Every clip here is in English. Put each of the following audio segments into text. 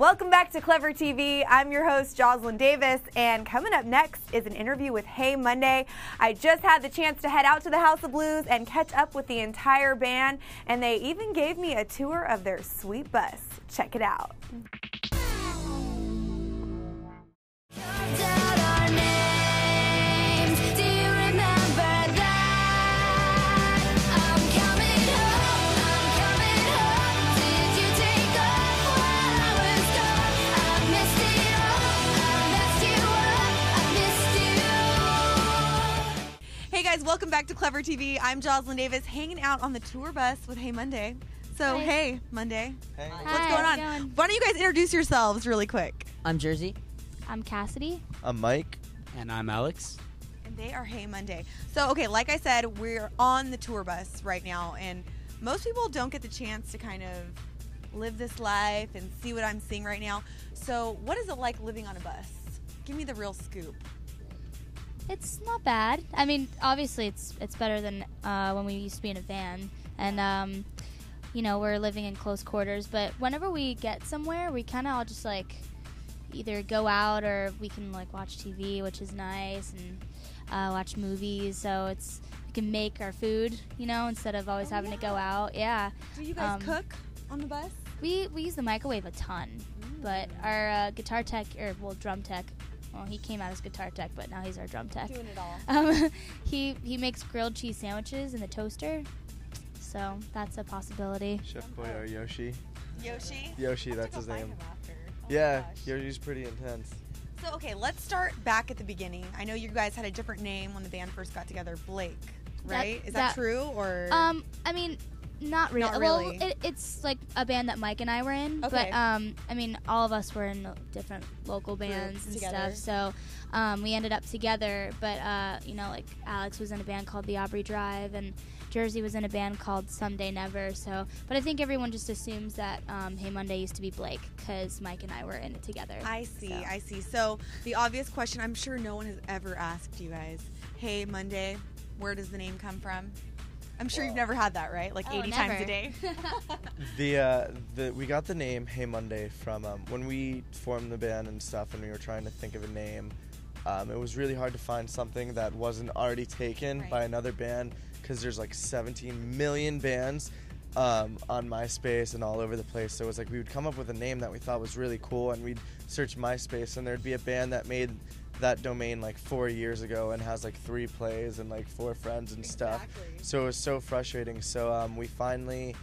Welcome back to Clever TV. I'm your host, Jocelyn Davis, and coming up next is an interview with Hey Monday. I just had the chance to head out to the House of Blues and catch up with the entire band, and they even gave me a tour of their sweet bus. Check it out. Hey guys, welcome back to Clever TV. I'm Jocelyn Davis, hanging out on the tour bus with Hey Monday. So, Hi. Hey Monday. Hey. What's going on? Why don't you guys introduce yourselves really quick? I'm Jersey. I'm Cassidy. I'm Mike. And I'm Alex. And they are Hey Monday. So, okay, like I said, we're on the tour bus right now, and most people don't get the chance to kind of live this life and see what I'm seeing right now. So, what is it like living on a bus? Give me the real scoop. It's not bad. I mean, obviously, it's better than when we used to be in a van, and you know, we're living in close quarters. But whenever we get somewhere, we kind of all just like either go out or we can like watch TV, which is nice, and watch movies. So we can make our food, you know, instead of always having to go out. Yeah. Do you guys cook on the bus? We use the microwave a ton, but our guitar tech, or drum tech. Well, he came out as guitar tech, but now he's our drum tech. Doing it all. He makes grilled cheese sandwiches in the toaster, so that's a possibility. Chef Boy or Yoshi. Yoshi? Yoshi, that's his name. Oh Yeah, Yoshi's pretty intense. So, okay, let's start back at the beginning. I know you guys had a different name when the band first got together, Blake, right? Is that true, or? I mean, not really. Not really. Well, it's like a band that Mike and I were in, Okay. but I mean, all of us were in different local bands and together. stuff. So we ended up together. But you know, like Alex was in a band called the Aubrey Drive, and Jersey was in a band called Someday Never. So, but I think everyone just assumes that Hey Monday used to be Blake because Mike and I were in it together. I see. So, the obvious question I'm sure no one has ever asked you guys, Hey Monday, where does the name come from? I'm sure you've never had that, right? Like 80 times a day? We got the name Hey Monday from when we formed the band and stuff, and we were trying to think of a name. It was really hard to find something that wasn't already taken by another band, because there's like 17 million bands on MySpace and all over the place. So it was like we would come up with a name that we thought was really cool, and we'd search MySpace, and there'd be a band that made that domain like 4 years ago and has like 3 plays and like 4 friends and stuff. So it was so frustrating. So we finally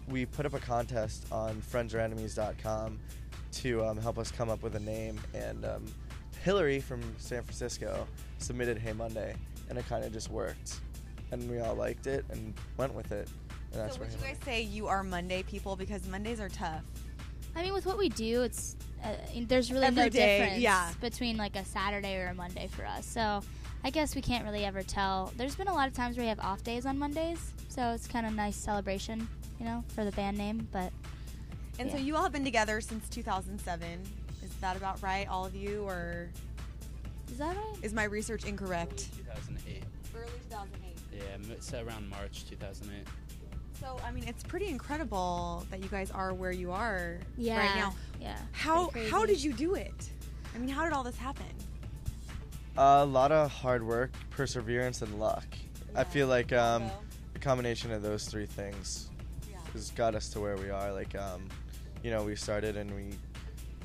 we put up a contest on friendsorenemies.com to help us come up with a name, and Hillary from San Francisco submitted Hey Monday, and it kind of just worked, and we all liked it and went with it. And that's So where would you guys say you are Monday people, because Mondays are tough? I mean, with what we do, it's there's really Every no day, difference yeah. between like a Saturday or a Monday for us. So I guess we can't really ever tell. There's been a lot of times where we have off days on Mondays, so it's kind of nice celebration, you know, for the band name. But And so you all have been together since 2007. Is that about right, all of you, or is that right? is my research incorrect? 2008. Early 2008. Yeah, it's around March 2008. So, I mean, it's pretty incredible that you guys are where you are Yeah. right now. Yeah. How Pretty how crazy. did you do it? I mean, how did all this happen? A lot of hard work, perseverance, and luck. I feel like the combination of those 3 things has got us to where we are. Like, you know, we started and we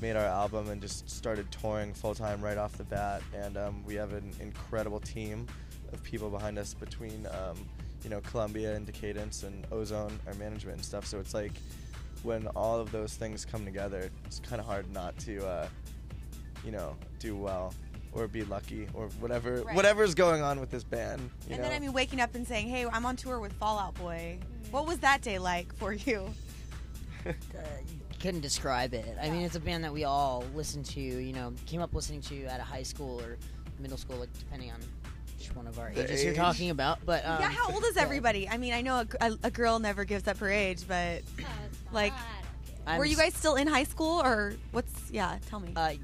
made our album and just started touring full-time right off the bat, and we have an incredible team of people behind us between you know, Columbia and Decadence and Ozone, our management and stuff. So it's like when all of those things come together, it's kind of hard not to you know, do well or be lucky or whatever's going on with this band. You know? Then, I mean, waking up and saying, hey, I'm on tour with Fall Out Boy. What was that day like for you? Couldn't describe it. I mean, it's a band that we all listened to, you know, came up listening to at a high school or middle school, like, depending on which one of our ages you're talking about. But Yeah, how old is everybody? I mean, I know a girl never gives up her age, but like, were you guys still in high school, or tell me.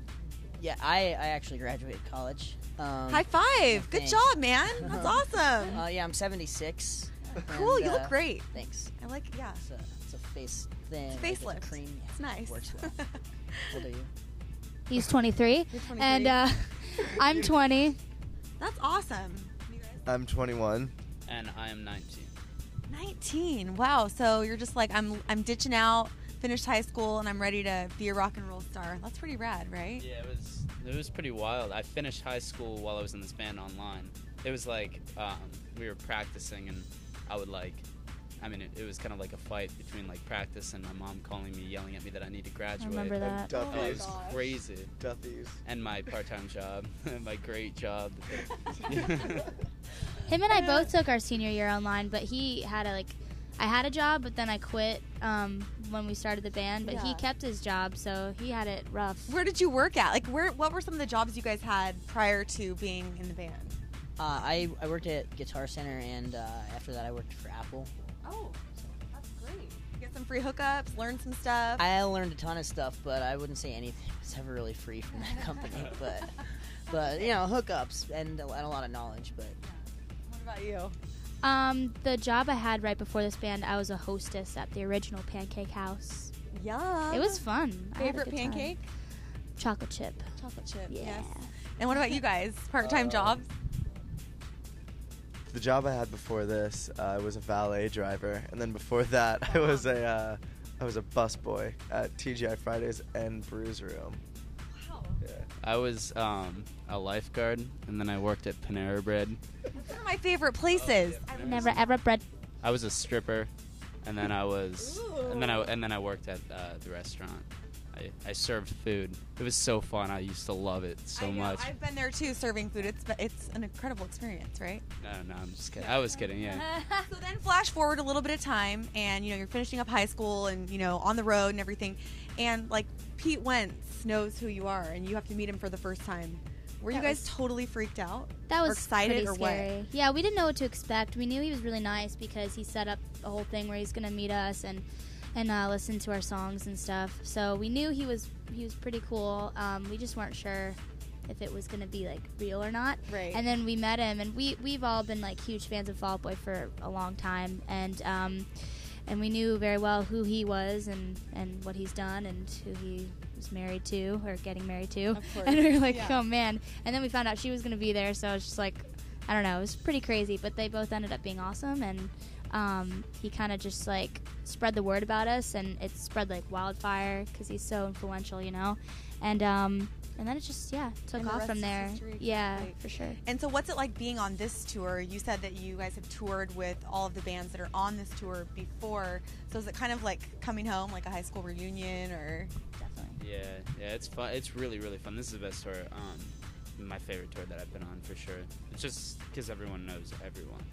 Yeah, I actually graduated college. High five! Good thanks. job, man. That's awesome. Yeah, I'm 76. Cool, and, you look great. Thanks. I like, It's a thin. It's like, facelift. the cream, yeah, It's nice. Works well. How old are you? He's 23. You're 23. And I'm 20. That's awesome. I'm 21. And I am 19. 19. Wow. So you're just like, I'm ditching out, finished high school, and I'm ready to be a rock and roll star. That's pretty rad, right? Yeah, it was pretty wild. I finished high school while I was in this band online. It was like we were practicing, and I would it was kind of like a fight between like practice and my mom calling me, yelling at me that I need to graduate. I remember that. Duffy's. Oh, it was crazy. Duffy's. And my part-time job, my great job. Him and I both took our senior year online, but he had I had a job, but then I quit when we started the band. But he kept his job, so he had it rough. Where did you work at? Like, what were some of the jobs you guys had prior to being in the band? I worked at Guitar Center, and after that I worked for Apple. Oh, that's great. You get some free hookups, learn some stuff. I learned a ton of stuff, but I wouldn't say anything was ever really free from that company. But hookups and a lot of knowledge. But What about you? The job I had right before this band, I was a hostess at the original Pancake House. Yum. It was fun. I had a Favorite good time. pancake? Chocolate chip. Chocolate chip. Yeah. Yes. And what about you guys? Part-time jobs? The job I had before this, I was a valet driver, and then before that, I was a busboy at TGI Fridays and Brews Room. Wow. Yeah. I was a lifeguard, and then I worked at Panera Bread. That's one of my favorite places. Never ever bread. I was a stripper, and then I worked at the restaurant. I served food. It was so fun. I used to love it so I know. much. I've been there too, serving food. It's an incredible experience, right? No, I'm just kidding. I was kidding, yeah. So then flash forward a little bit of time, and you're finishing up high school, and on the road and everything, and like Pete Wentz knows who you are, and you have to meet him for the first time. Were you guys totally freaked out? That or was excited pretty or scary. what? Yeah, we didn't know what to expect. We knew he was really nice because he set up a whole thing where he's gonna meet us and listen to our songs and stuff. So we knew he was pretty cool. We just weren't sure if it was gonna be like real or not. Right. And then we met him, and we've all been like huge fans of Fall Out Boy for a long time, and we knew very well who he was and what he's done and who he was married to or getting married to. Of course. And we were like, Yeah. oh man. And then we found out she was gonna be there, so it's just like, I don't know, it was pretty crazy, but they both ended up being awesome, and he kind of just like spread the word about us, and it spread like wildfire because he's so influential, and then it just took And the off rest from is there. history. Yeah, Right. for sure. And so what's it like being on this tour? You said that you guys have toured with all of the bands that are on this tour before. So is it kind of like coming home, like a high school reunion, or? Definitely. Yeah, it's fun. It's really, really fun. This is the best tour. My favorite tour that I've been on for sure. It's just because everyone knows everyone,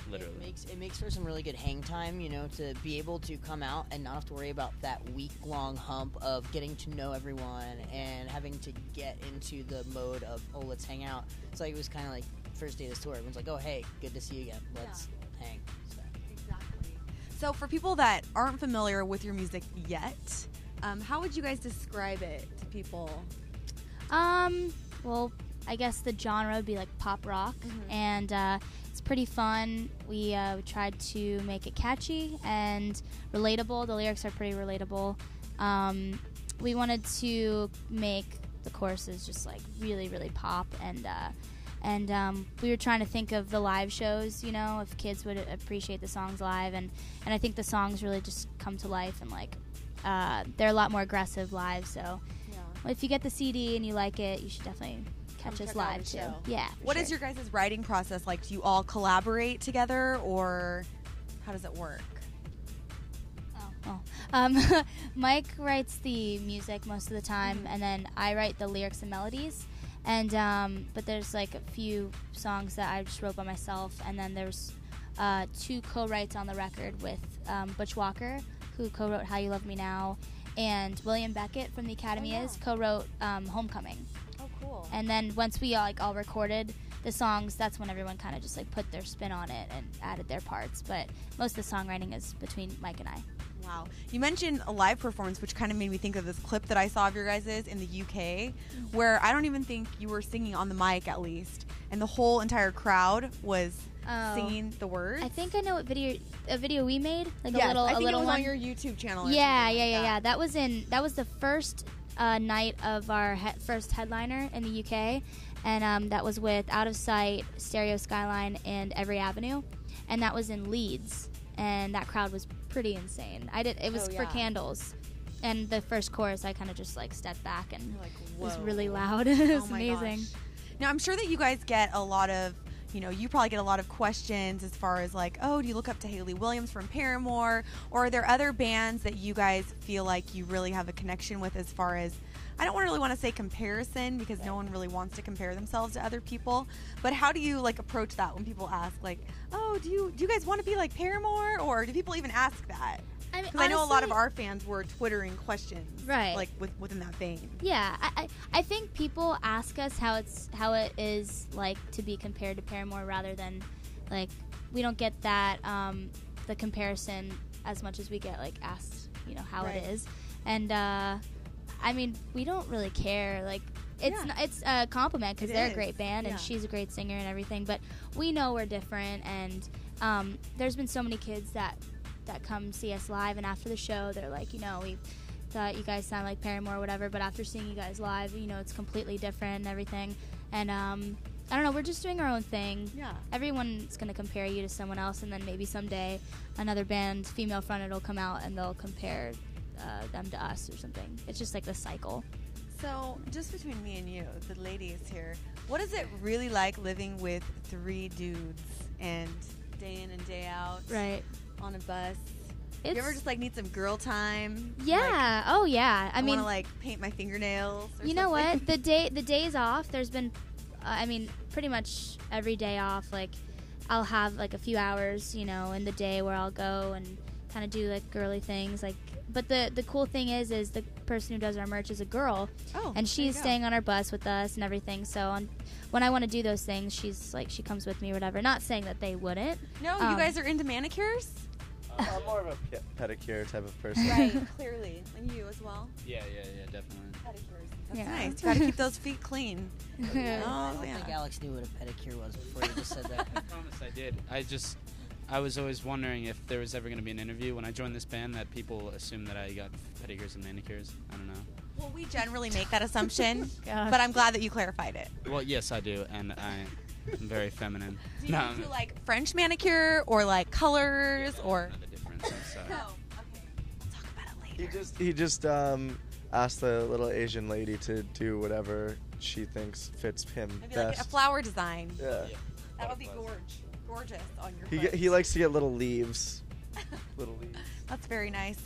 literally. It makes for some really good hang time, to be able to come out and not have to worry about that week-long hump of getting to know everyone and having to get into the mode of, let's hang out. It's like it was kind of like first day of this tour. Everyone's like, oh, hey, good to see you again. Let's hang. So. Exactly. So for people that aren't familiar with your music yet, how would you guys describe it to people? Well, I guess the genre would be like pop rock, and it's pretty fun. We tried to make it catchy and relatable. The lyrics are pretty relatable. We wanted to make the choruses just like really, really pop, and we were trying to think of the live shows, if kids would appreciate the songs live, and I think the songs really just come to life, and like they're a lot more aggressive live. So if you get the CD and you like it, you should definitely catch us check out live the too. show. Yeah. What is your guys' writing process like? Do you all collaborate together, or how does it work? Mike writes the music most of the time, and then I write the lyrics and melodies. And but there's like a few songs that I just wrote by myself, and then there's 2 co-writes on the record with Butch Walker, who co-wrote How You Love Me Now, and William Beckett from the Academy co-wrote Homecoming. Oh, cool. And then once we all recorded the songs, that's when everyone kind of just like put their spin on it and added their parts. But most of the songwriting is between Mike and I. Wow. You mentioned a live performance, which kind of made me think of this clip that I saw of your guys' in the UK, where I don't even think you were singing on the mic, at least, and the whole entire crowd was singing the words? I think I know what video we made, like yes, a little I think a little it was one on your YouTube channel. Or yeah. that. That was the first night of our first headliner in the UK, and that was with Out of Sight, Stereo Skyline, and Every Avenue, and that was in Leeds, and that crowd was pretty insane. It was for Candles, and the first chorus I kind of just like stepped back and it was really loud. It was amazing. Gosh. Now I'm sure that you guys get a lot of, you probably get a lot of questions as far as like, oh, do you look up to Hayley Williams from Paramore? Or are there other bands that you guys feel like you really have a connection with as far as, I don't really want to say comparison because no one really wants to compare themselves to other people, but how do you like approach that when people ask like, oh, do you guys want to be like Paramore? Or do people even ask that? Because I know a lot of our fans were twittering questions, right? Like within that vein. Yeah, I think people ask us how it is like to be compared to Paramore rather than like we don't get that the comparison as much as we get like asked how it is, and I mean we don't really care like. It's a compliment because they're a great band and she's a great singer and everything, but we know we're different, and there's been so many kids that come see us live, and after the show they're like, we thought you guys sound like Paramore or whatever, but after seeing you guys live, it's completely different and everything, and I don't know, we're just doing our own thing. Everyone's going to compare you to someone else, and then maybe someday another band, female fronted, will come out and they'll compare them to us or something. It's just like the cycle. So just between me and you, the ladies here, what is it really like living with 3 dudes and day in and day out on a bus? You ever just like need some girl time? Yeah. Like, I mean, want to like paint my fingernails. Or you know what? The days off. There's been, pretty much every day off. Like, I'll have like a few hours, in the day where I'll go and kind of do like girly things. Like, but the cool thing is the person who does our merch is a girl, and she's staying on our bus with us and everything. So when I want to do those things, she's like she comes with me or whatever. Not saying that they wouldn't. No, you guys are into manicures. I'm more of a pedicure type of person. Right, clearly. And you as well? Yeah, definitely. Pedicures. That's nice. You got to keep those feet clean. I don't think Alex knew what a pedicure was before you just said that. I promise I did. I was always wondering if there was ever going to be an interview when I joined this band that people assume that I got pedicures and manicures. I don't know. Well, we generally make that assumption, but I'm glad that you clarified it. Well, yes, I do, and I'm very feminine. Do you do like French manicure or like colors or? The difference. So. No. Okay. We'll talk about it later. He just asked the little Asian lady to do whatever she thinks fits him Maybe best. like a flower design. Yeah. That would be gorgeous on your foot. He likes to get little leaves. Little leaves. That's very nice.